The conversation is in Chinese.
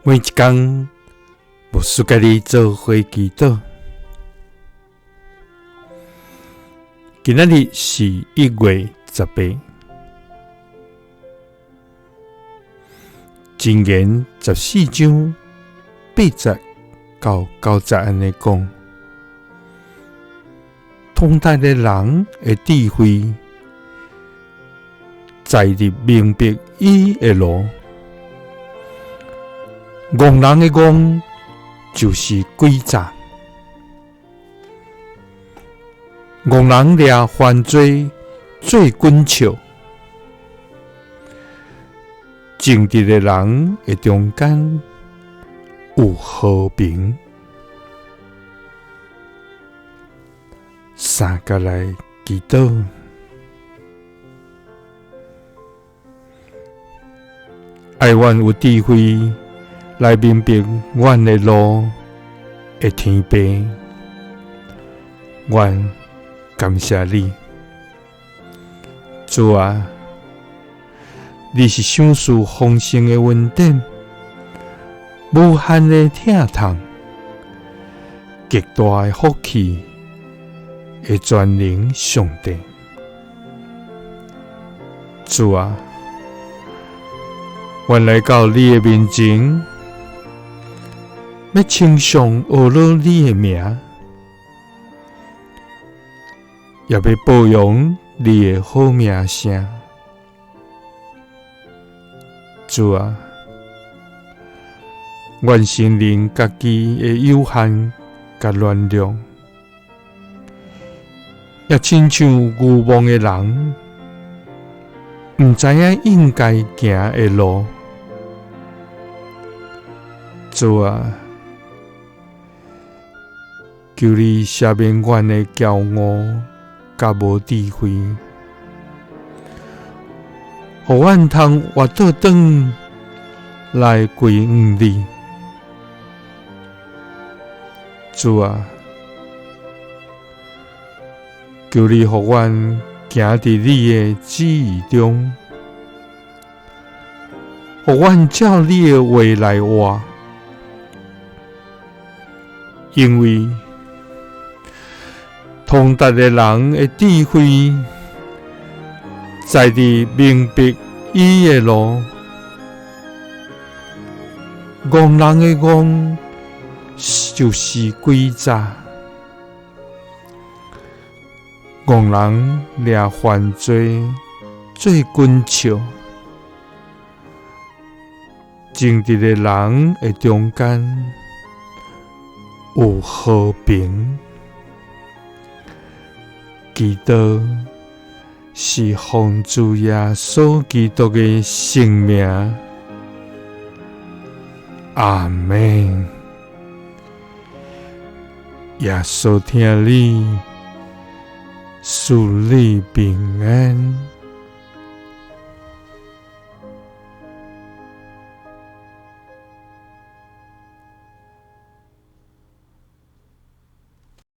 每一天，牧师甲你做伙祈祷。今仔日是1月18，箴言14章80到90安尼讲：通达的人的智慧，在入明白伊的路。戆人的戆就是诡诈，戆人掠犯罪做滚笑，正直的人的中间有和平。三个来祈祷，爱阮有智慧来明白阮的路的天父，阮感谢你，主啊！你是赏赐丰盛的恩典，无限的疼痛，极大的福气的全能上帝，主啊！阮来到你的面前，要称颂学了你的名，也要保养你的好名声。主啊，阮承认家己的有限甲软弱，也亲像愚妄的人，毋知影应该行的路。主啊，求你赦免阮的骄傲甲无智慧，互阮通活倒转来归向你。主啊，求你互阮行伫你的旨意中，互阮照你的话来活，因为通达的人的智慧，在于明白伊的路。戆人的戆就是诡诈，戆人掠犯罪做滚笑，正直的人的中间有和平。祈祷是奉主耶稣基督的圣名，阿们。耶稣听你，赐你平安。